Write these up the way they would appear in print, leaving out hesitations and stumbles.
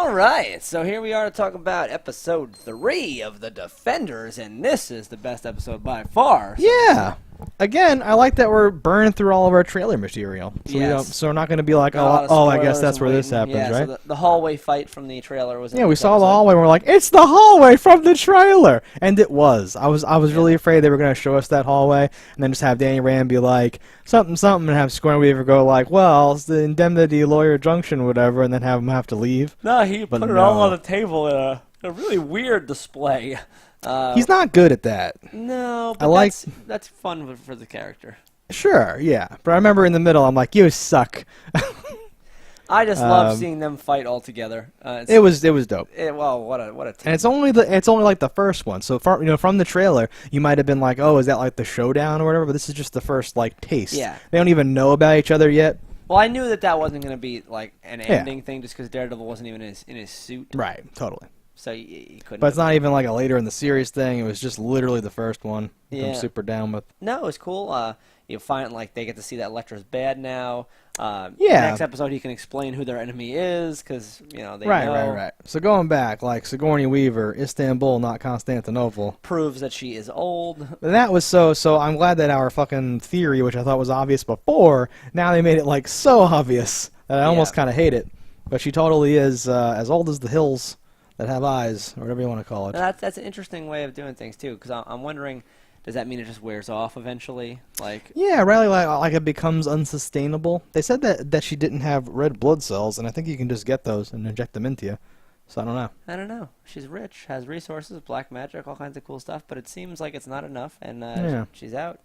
All right, so here we are to talk about episode 3 of The Defenders, and this is the best episode by far. So Yeah. Again, I like that we're burning through all of our trailer material. So, Yes. so we're not going to be like, got a lot of I guess spoilers that's and where this waiting. happens, Yeah, right? so the hallway fight from the trailer was in Yeah, we this saw the episode. hallway and we're like, it's the hallway from the trailer! And it was. I was really afraid they were going to show us that hallway and then just have Danny Rand be like, something, something, and have Sigourney Weaver go like, well, it's the indemnity lawyer junction, whatever, and then have him have to leave. No, he But put it all no. on the table in a really weird display. He's not good at that. No, but I like- that's fun for the character. Sure, yeah. But I remember in the middle, I'm like, you suck. I just love seeing them fight all together. It was dope. Well, what a team. And it's only like the first one. So from the trailer, you might have been like, "Oh, is that like the showdown or whatever?" But this is just the first like taste. Yeah. They don't even know about each other yet. Well, I knew that wasn't going to be like an ending thing, just because Daredevil wasn't even in his suit, Right. Totally. so you couldn't. But it's not even like a later in the series thing. It was just literally the first one. which Yeah. I'm super down with. No, it was cool. You find like they get to see that Elektra's bad now. Yeah. Next episode, he can explain who their enemy is, because they Right. know. Right. So going back, like Sigourney Weaver, Istanbul, not Constantinople. Proves that she is old. That was so. I'm glad that our fucking theory, which I thought was obvious before, now they made it like so obvious that I almost kind of hate it. But she totally is as old as the hills that have eyes, or whatever you want to call it. That's an interesting way of doing things too, because I'm wondering, does that mean it just wears off eventually? Like, Yeah, really, like it becomes unsustainable. They said that she didn't have red blood cells, and I think you can just get those and inject them into you. So I don't know. I don't know. She's rich, has resources, black magic, all kinds of cool stuff, but it seems like it's not enough, and Yeah. she's out.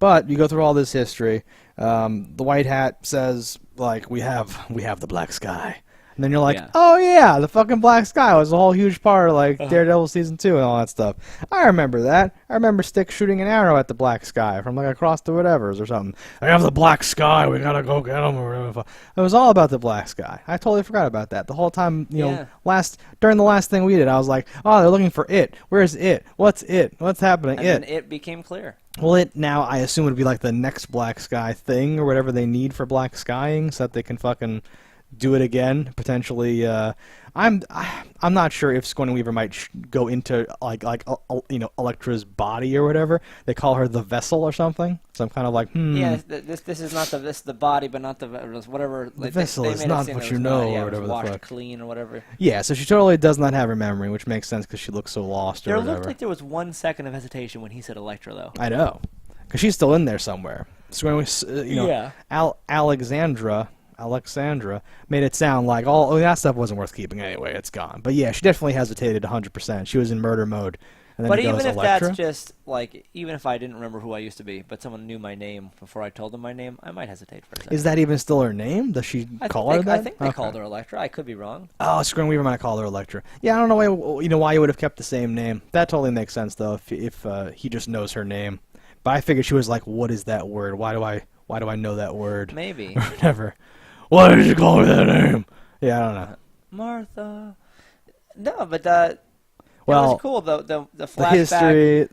But you go through all this history. The White Hat says, like, we have the Black Sky. And then you're like, Yeah. oh yeah, the fucking Black Sky was a whole huge part of like Daredevil season 2 and all that stuff. I remember that. I remember Stick shooting an arrow at the Black Sky from like across the whatevers or something. I have the Black Sky. We gotta go get him. Or whatever. It was all about the Black Sky. I totally forgot about that. The whole time, Yeah. during the last thing we did, I was like, oh, they're looking for it. Where's it? What's it? What's happening? And then it became clear. Well, it now I assume would be like the next Black Sky thing or whatever they need for Black Skying, so that they can fucking do it again potentially. I'm not sure if Sigourney Weaver might go into like Elektra's body or whatever. They call her the vessel or something. So I'm kind of like, Yeah, this is not the body, but not the whatever. The vessel is not what you know, or whatever the washed fuck. clean or whatever. Yeah, so she totally does not have her memory, which makes sense because she looks so lost or There whatever. looked like there was 1 second of hesitation when he said Elektra, though. I know, because she's still in there somewhere. Sigourney, Yeah. Alexandra made it sound like that stuff wasn't worth keeping anyway. It's gone. But yeah, she definitely hesitated 100%. She was in murder mode. And then But he even goes, if Elektra? that's just like, even if I didn't remember who I used to be, but someone knew my name before I told them my name, I might hesitate for a second. Is that even still her name? Does she call her that? I think they Okay. called her Elektra. I could be wrong. Oh, Sigourney Weaver might have called her Elektra. Yeah, I don't know why you would have kept the same name. That totally makes sense though if he just knows her name. But I figured she was like, what is that word? Why do I know that word? Maybe. Or whatever. Why did you call me that name? Yeah, I don't know. Martha. No, but it Well, was cool. The The flashback. history.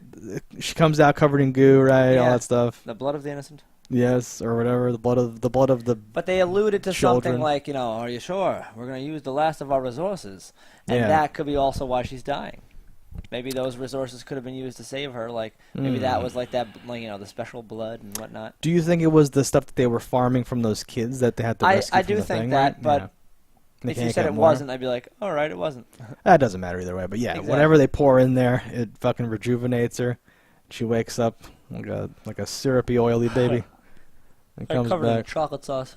She comes out covered in goo, right? All Yeah. that stuff. The blood of the innocent. Yes, or whatever. The blood of the. But they alluded to Children. something like, are you sure? We're going to use the last of our resources. And Yeah. that could be also why she's dying. Maybe those resources could have been used to save her. Like, maybe that was like that, the special blood and whatnot. Do you think it was the stuff that they were farming from those kids that they had to rescue I from do the think thing, that, right? but Yeah. They if you can't said get it more? wasn't, I'd be like, all right, it wasn't. That doesn't matter either way. But yeah, Exactly. whatever they pour in there, it fucking rejuvenates her. She wakes up like a syrupy, oily baby, and comes covered in back. chocolate sauce.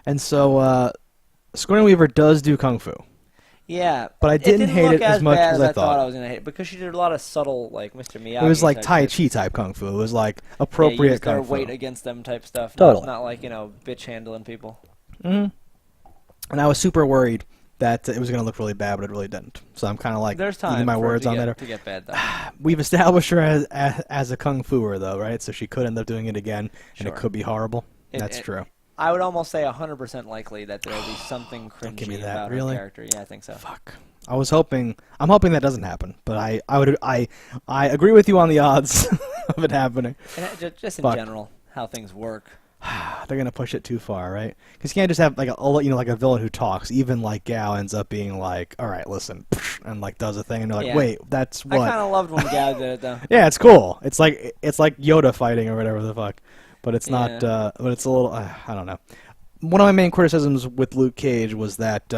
And so Sigourney Weaver does do kung fu. Yeah, But I didn't hate look it as much bad as I I thought. I was gonna hate, because she did a lot of subtle, like Mr. Miyagi. It was like type Tai shit. Chi type kung fu. It was like Yeah, appropriate use their kung fu. weight against them type stuff. Totally. Not like bitch handling people. hmm And I was super worried that it was going to look really bad, but it really didn't. So I'm kind of like There's time eating my for it words to on get, that. to get bad though. We've established her as a kung fuer, though, right? So she could end up doing it again, and it Sure. could be horrible. It- That's it- true. I would almost say 100% likely that there will be something Don't give me cringy that, about really? her character. Yeah, I think so. Fuck. I'm hoping that doesn't happen, but I agree with you on the odds of it happening. And just in Fuck. general, how things work. they're gonna push it too far, right? Because you can't just have like like a villain who talks. Even like Gao ends up being like, all right, listen, and like does a thing, and you're like, Yeah. wait, that's I what? kind of loved when Gao did it though. Yeah, it's cool. It's like Yoda fighting or whatever the fuck, but it's not. Yeah. But it's a little. I don't know. One of my main criticisms with Luke Cage was that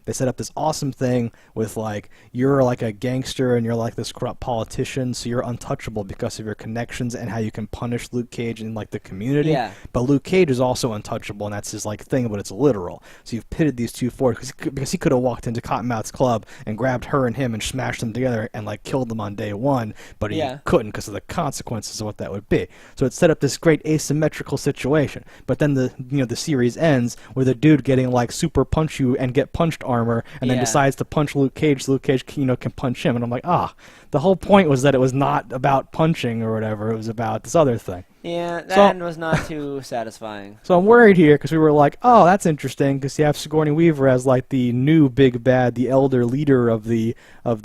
they set up this awesome thing with like you're like a gangster and you're like this corrupt politician, so you're untouchable because of your connections and how you can punish Luke Cage in like the community. Yeah. But Luke Cage is also untouchable, and that's his like thing, but it's literal. So you've pitted these two forward because he could have walked into Cottonmouth's club and grabbed her and him and smashed them together and like killed them on day one, but he Yeah. couldn't because of the consequences of what that would be. So it set up this great asymmetrical situation. But then the series ends with a dude getting like super punch you and get punched armor, and then Yeah. decides to punch Luke Cage. So Luke Cage can punch him, and I'm like, the whole point was that it was not about punching or whatever. It was about this other thing. Yeah, that So- end was not too satisfying. So I'm worried here because we were like, oh, that's interesting because you have Sigourney Weaver as like the new big bad, the elder leader of the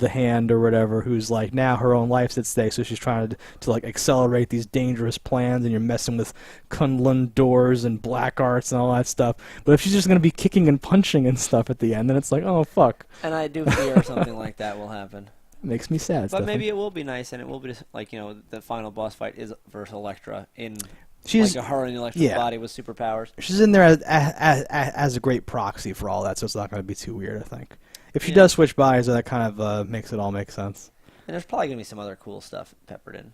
hand or whatever, who's like now her own life's at stake, so she's trying to like accelerate these dangerous plans, and you're messing with Kunlun doors and black arts and all that stuff. But if she's just gonna be kicking and punching and stuff at the end, then it's like, oh fuck, And I do fear something like that will happen. makes me sad. But Stefan. maybe it will be nice, and it will be just, like, the final boss fight is versus Elektra in she's like her in Elektra's yeah. body with superpowers. she's in there as a great proxy for all that, so it's not going to be too weird, I think. If she Yeah. does switch bodies, that kind of makes it all make sense. And there's probably gonna be some other cool stuff peppered in.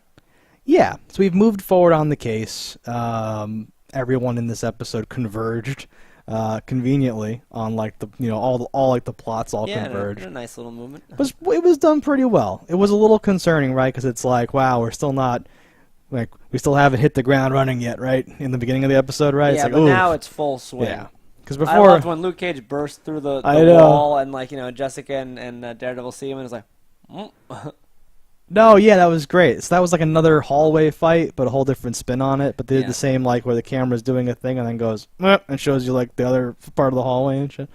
Yeah, so we've moved forward on the case. Everyone in this episode converged conveniently on like all like the plots all Yeah, converged. and a nice little movement. It was done pretty well. It was a little concerning, right? Because it's like, wow, we still haven't hit the ground running yet, right? In the beginning of the episode, right? Yeah, it's like, but ooh. now it's full swing. Yeah, because I before loved when Luke Cage burst through the I know. wall, and Jessica and Daredevil see him, and it's like, No, yeah, that was great. So that was like another hallway fight, but a whole different spin on it. But they did Yeah. the same, like where the camera's doing a thing and then goes and shows you like the other part of the hallway and shit.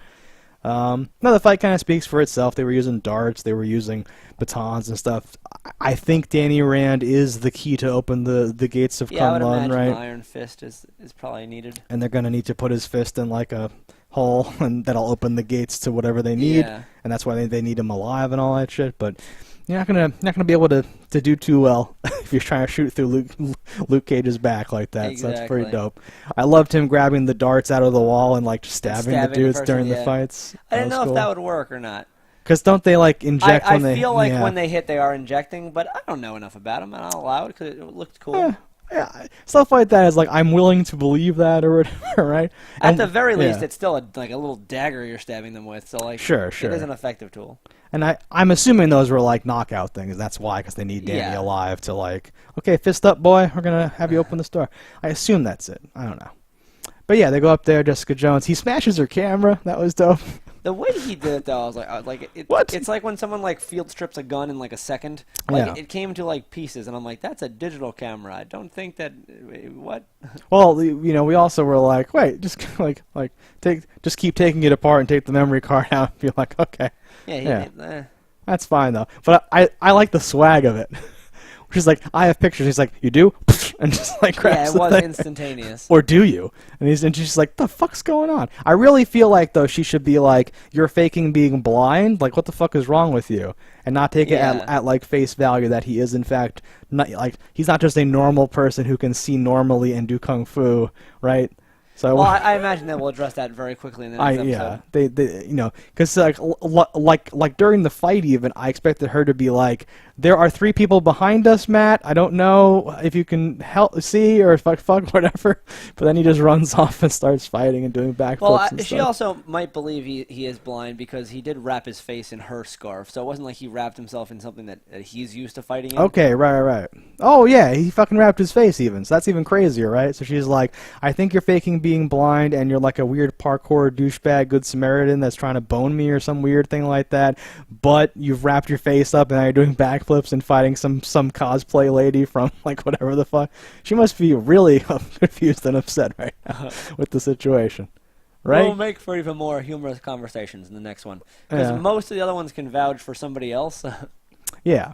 No, the fight kind of speaks for itself. They were using darts, they were using batons and stuff. I think Danny Rand is the key to open the gates of yeah, I would Kunlun, imagine right? the Iron Fist is probably needed. And they're gonna need to put his fist in like a hole, and that'll open the gates to whatever they need. Yeah. And that's why they need him alive and all that shit. But you're not gonna be able to do too well if you're trying to shoot through Luke Cage's back like that. So that's pretty Exactly. dope. I loved him grabbing the darts out of the wall and like just stabbing the stabbing the dudes person, during the yeah. fights. I didn't know if that would work or not. Because don't they like inject I when they? feel like yeah. when they hit, they are injecting, but I don't know enough about them, and I'll allow it because it looked cool. Yeah, stuff like that is like I'm willing to believe that or whatever, right? At And- the very least, yeah. it's still a little dagger you're stabbing them with, so like, Sure. it is an effective tool. And I'm assuming those were like knockout things. That's why, because they need Danny Yeah. alive to like, okay, fist up, boy. We're gonna have you open the door. I assume that's it. I don't know. But yeah, they go up there. Jessica Jones. He smashes her camera. That was dope. The way he did it, though, I was like, What? It's like when someone like field strips a gun in like a second. Like Yeah. it came to like pieces, and I'm like, that's a digital camera. I don't think that. What? Well, we also were like, wait, just just keep taking it apart and take the memory card out. And be like, okay, Yeah. that's fine though. But I like the swag of it. She's like, I have pictures. He's like, you do? And just like grabs Yeah, it the was thing. instantaneous. Or do you? And she's like, the fuck's going on? I really feel like, though, she should be like, you're faking being blind? Like, what the fuck is wrong with you? And not take it Yeah. at like, face value that he is, in fact, not like, he's not just a normal person who can see normally and do kung fu, right? So Well, I imagine that we'll address that very quickly in the next episode. they because like during the fight even I expected her to be like, there are 3 people behind us, Matt. I don't know if you can help see or fuck whatever. But then he just runs off and starts fighting and doing backflips. Well, and she stuff. also might believe he is blind because he did wrap his face in her scarf, so it wasn't like he wrapped himself in something that he's used to fighting in. Okay, right. Oh yeah, he fucking wrapped his face even. So that's even crazier, right? So she's like, I think you're faking being blind and you're like a weird parkour douchebag good Samaritan that's trying to bone me or some weird thing like that. But you've wrapped your face up and now you're doing backflips and fighting some cosplay lady from like whatever the fuck. She must be really confused and upset right now with the situation. Right? We'll make for even more humorous conversations in the next one because Yeah. most of the other ones can vouch for somebody else. Yeah.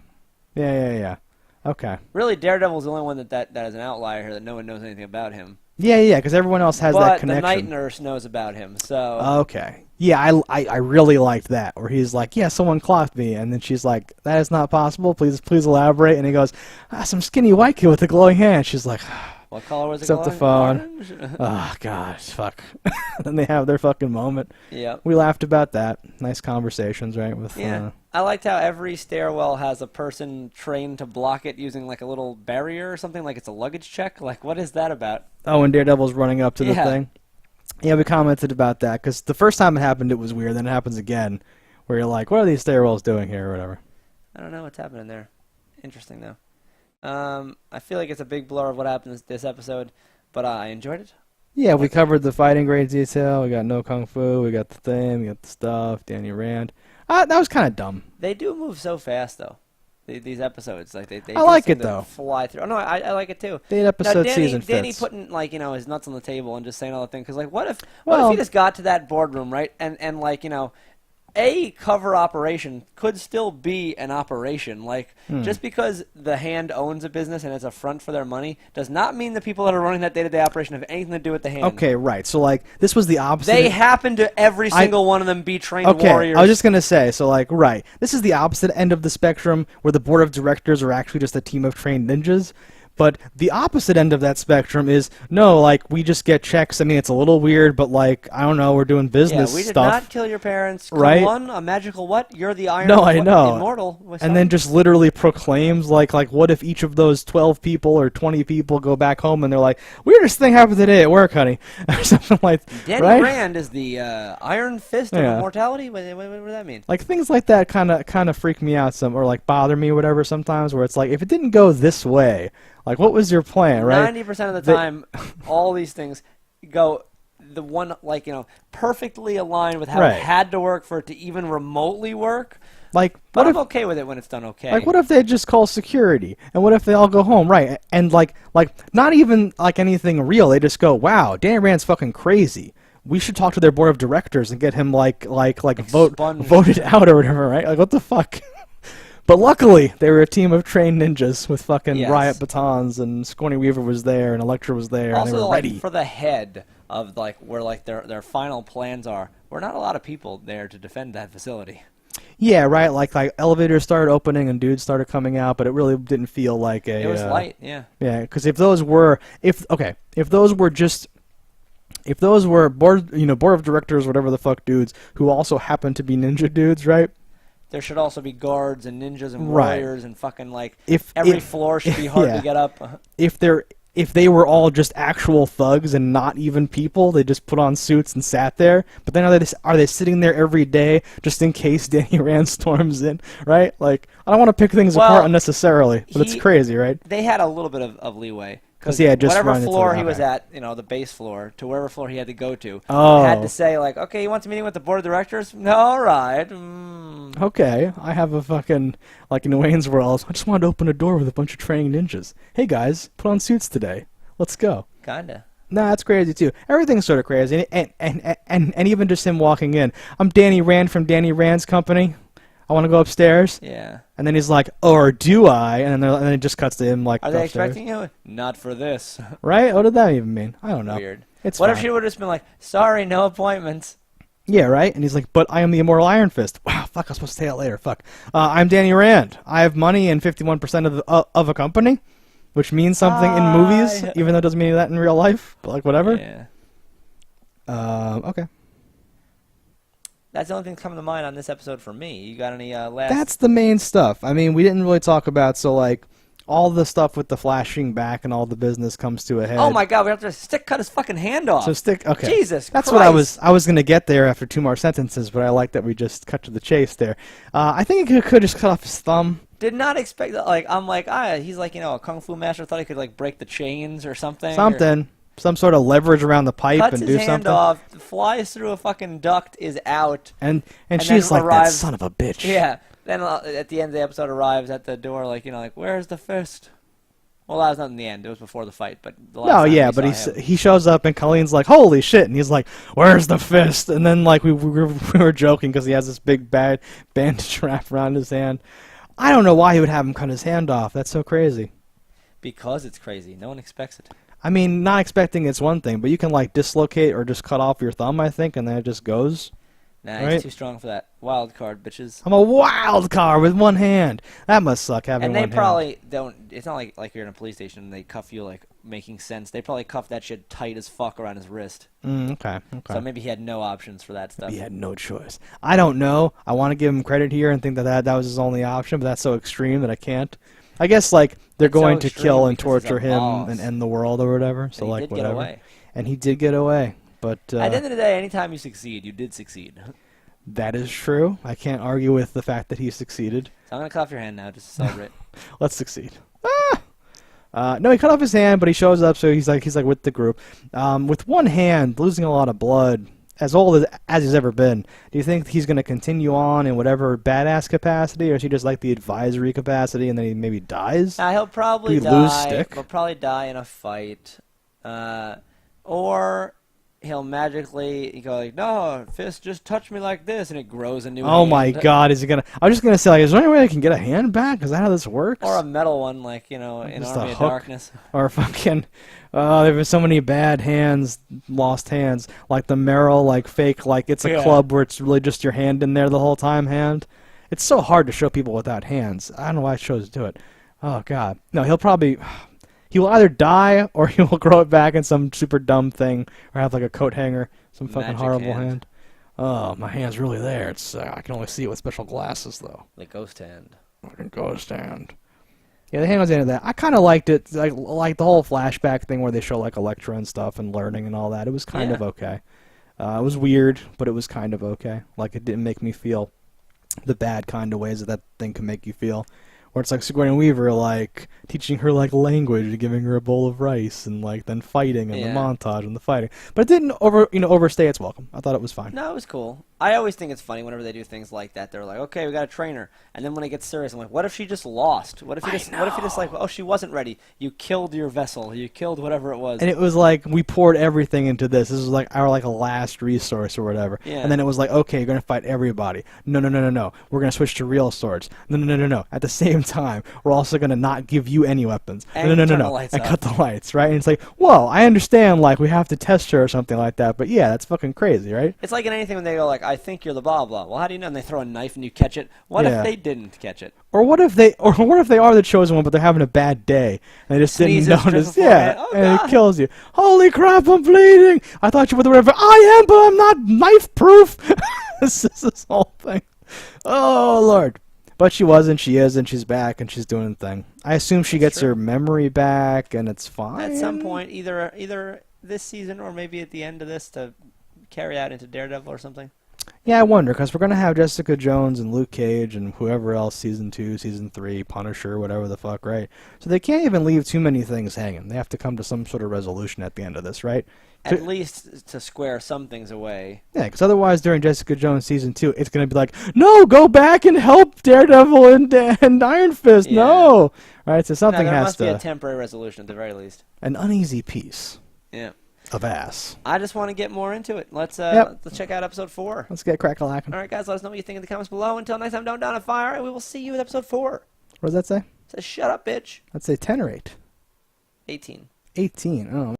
Okay. Really, Daredevil's the only one that is an outlier here that no one knows anything about him. Yeah, because everyone else has that But the connection. night nurse knows about him, so Okay. Yeah, I really liked that, where he's like, yeah, someone clocked me, and then she's like, that is not possible, please elaborate, and he goes, some skinny white kid with a glowing hand. She's like, what color was it? Except the phone. Orange? oh, God, fuck. Then they have their fucking moment. Yep. We laughed about that. Nice conversations, right? With Yeah. I liked how every stairwell has a person trained to block it using like a little barrier or something, like it's a luggage check. Like, what is that about? Oh, and Daredevil's running up to the Yeah. thing. Yeah, we commented about that, because the first time it happened, it was weird. Then it happens again, where you're like, what are these stairwells doing here, or whatever. I don't know what's happening there. Interesting, though. I feel like it's a big blur of what happened this episode, but I enjoyed it. Yeah, we covered the fight in great detail. We got No Kung Fu, we got the thing, we got the stuff, Danny Rand. That was kind of dumb. They do move so fast, though. These episodes, like they I like seem it, to though. Fly through. Oh, no, I like it too. The 8 Now, episode Danny, season Danny fits. putting like his nuts on the table and just saying all the things. Because like, what if Well- he just got to that boardroom, right, and like a cover operation could still be an operation. Like, just because the hand owns a business and it's a front for their money does not mean the people that are running that day-to-day operation have anything to do with the hand. Okay, right. So, like, this was the opposite. They happen to every single one of them be trained warriors. I was just going to say, so, like, right. This is the opposite end of the spectrum, where the board of directors are actually just a team of trained ninjas. But the opposite end of that spectrum is, no, like, we just get checks. I mean, it's a little weird, but, like, I don't know, we're doing business we did stuff. not kill your parents. Right? One, a magical what? You're the Iron No, I know. Immortal. And then just literally proclaims, like, what if each of those 12 people or 20 people go back home and they're like, weirdest thing happened today at work, honey, or something like Danny right? Rand is the Iron Fist of Yeah. Immortality? What does that mean? Like, things like that kind of freak me out or, like, bother me or whatever sometimes, where it's like, if it didn't go this way, like, what was your plan, right? 90% of the time, all these things go the one, like, perfectly aligned with how Right. it had to work for it to even remotely work. Like, But what I'm if... okay with it when it's done okay. Like, what if they just call security? And what if they all go home, right? And, like not even, like, anything real. They just go, wow, Danny Rand's fucking crazy. We should talk to their board of directors and get him, Expunged. voted out or whatever, right? Like, what the fuck? But luckily, they were a team of trained ninjas with fucking Yes. riot batons, and Sigourney Weaver was there, and Elektra was there, and they Also, were like, ready. for the head of, like, where, like, their final plans are, we're not a lot of people there to defend that facility. Yeah, right. Like elevators started opening and dudes started coming out, but it really didn't feel like a. It was light, yeah. Yeah, because if those were board of directors, whatever the fuck dudes who also happen to be ninja dudes, right? There should also be guards and ninjas and Right. warriors and fucking, like, If every floor should be hard yeah. to get up. If they were all just actual thugs and not even people, they just put on suits and sat there. But then are they sitting there every day just in case Danny Rand storms in, right? Like, I don't want to pick things Well, apart unnecessarily, but it's crazy, right? They had a little bit of leeway. Because he had just whatever run into floor the- he was okay. at, the base floor, to wherever floor he had to go to, Oh. had to say, like, okay, he wants a meeting with the board of directors? All right. Okay, I have a fucking, like in Wayne's World, I just wanted to open a door with a bunch of trained ninjas. Hey guys, put on suits today. Let's go. Kinda. Nah, that's crazy too. Everything's sort of crazy, and even just him walking in. I'm Danny Rand from Danny Rand's company. I want to go upstairs. Yeah. And then he's like, or do I? And then it just cuts to him like Are they upstairs. expecting you? Not for this. Right? What did that even mean? I don't know. Weird. It's What if fine. she would have just been like, sorry, no appointments? Yeah, right? And he's like, but I am the Immortal Iron Fist. Wow, fuck, I was supposed to say that later. Fuck. I'm Danny Rand. I have money and 51% of a company, which means something in movies, even though it doesn't mean that in real life. But, like, whatever. Yeah. Okay. That's the only thing that's coming to mind on this episode for me. You got any last... That's the main stuff. I mean, we didn't really talk about, so, like, all the stuff with the flashing back and all the business comes to a head. Oh my god, we have to cut his fucking hand off. So okay. Jesus That's Christ. what I was going to get there after 2 more sentences, but I like that we just cut to the chase there. I think he could just cut off his thumb. Did not expect that. Like, I'm like, he's like, a kung fu master. Thought he could, like, break the chains or something. Some sort of leverage around the pipe Cuts and his do hand something. off, flies through a fucking duct, is out. And and she's then like, arrives- that son of a bitch. Yeah. Then at the end of the episode, arrives at the door, like, where's the fist? Well, that was not in the end. It was before the fight, but the last No, time yeah, we but saw him. he shows up and Colleen's like, holy shit, and he's like, where's the fist? And then like we were joking because he has this big bad bandage wrapped around his hand. I don't know why he would have him cut his hand off. That's so crazy. Because it's crazy. No one expects it. I mean, not expecting it's one thing, but you can like dislocate or just cut off your thumb, I think, and then it just goes. Nah, Right. he's too strong for that. Wild card, bitches. I'm a wild card with one hand. That must suck having And they one probably don't. It's not like you're in a police station and they cuff you like making sense. They probably cuff that shit tight as fuck around his wrist. hand. Okay. So maybe he had no options for that stuff. He had no choice. I don't know. I want to give him credit here and think that was his only option, but that's so extreme that I can't. I guess like they're It's so going to extreme kill and because he's a torture him boss. and end the world or whatever. So And he like did whatever. get away. And he did get away. But At the end of the day, anytime you succeed, you did succeed. that is true. I can't argue with the fact that he succeeded. So I'm gonna cut off your hand now just to celebrate. Let's succeed. No, he cut off his hand, but he shows up, so he's like with the group. With one hand, losing a lot of blood, as old as he's ever been. Do you think he's going to continue on in whatever badass capacity, or is he just like the advisory capacity, and then he maybe dies? He'll probably Did he lose die. stick? He'll probably die in a fight, or he'll magically go like, "No, Fist, just touch me like this," and it grows a new. Oh hand. my God, is he gonna? I was just gonna say, like, is there any way I can get a hand back? Is that how this works? Or a metal one, like in Just Army a of hook. Darkness. Or fucking, there've been so many bad hands, lost hands, like the Meryl, like fake, like it's a Yeah. club where it's really just your hand in there the whole time. Hand. It's so hard to show people without hands. I don't know why I chose to do it. Oh God, no, he will either die or he will grow it back in some super dumb thing, or have like a coat hanger, some fucking Magic horrible hand. hand. Oh, my hand's really there. It's I can only see it with special glasses though. The ghost hand. Fucking ghost hand. Yeah, the hand was the end of that. I kind of liked it, like the whole flashback thing where they show like Elektra and stuff and learning and all that. It was kind of Yeah. okay. It was weird, but it was kind of okay. Like it didn't make me feel the bad kind of ways that thing can make you feel. Where it's like Sigourney Weaver, like teaching her like language, giving her a bowl of rice, and like then fighting and Yeah. the montage and the fighting. But it didn't overstay its welcome. I thought it was fine. No, it was cool. I always think it's funny whenever they do things like that. They're like, "Okay, we got to train her," and then when it gets serious, I'm like, "What if she just lost? What if you just like, oh, she wasn't ready. You killed your vessel. You killed whatever it was." And it was like we poured everything into this. This was like our like a last resource or whatever. Yeah. And then it was like, okay, you're gonna fight everybody. No. We're gonna switch to real swords. No. At the same time, we're also gonna not give you any weapons. And No. turn the lights And off. cut the lights, right? And it's like, whoa, I understand. Like we have to test her or something like that. But yeah, that's fucking crazy, right? It's like in anything when they go like, "I think you're the blah blah." Well, how do you know? And they throw a knife and you catch it. What Yeah. if they didn't catch it? Or what if they are the chosen one, but they're having a bad day and they just didn't Sneezes, notice? drips a Yeah, forehead. Oh, and God. it kills you. Holy crap! I'm bleeding. I thought you were the whatever. I am, but I'm not knife proof. This is this whole thing. Oh Lord! But she wasn't. She is, and she's back, and she's doing the thing. I assume she That's gets true. her memory back, and it's fine. At some point, either this season or maybe at the end of this to carry out into Daredevil or something. Yeah, I wonder, because we're going to have Jessica Jones and Luke Cage and whoever else, Season 2, Season 3, Punisher, whatever the fuck, right? So they can't even leave too many things hanging. They have to come to some sort of resolution at the end of this, right? At least to square some things away. Yeah, because otherwise during Jessica Jones Season 2, it's going to be like, no, go back and help Daredevil and Iron Fist, Yeah. no! Right, so something there has must be a to... temporary resolution at the very least. An uneasy piece Yeah. of ass. I just want to get more into it. Let's Yep. let's check out episode 4. Let's get crack-a-lackin'. All right, guys, let us know what you think in the comments below. Until next time, don't down a fire, and we will see you in episode 4. What does that say? It says, shut up, bitch. Let's say 10 or 8? 18. 18, oh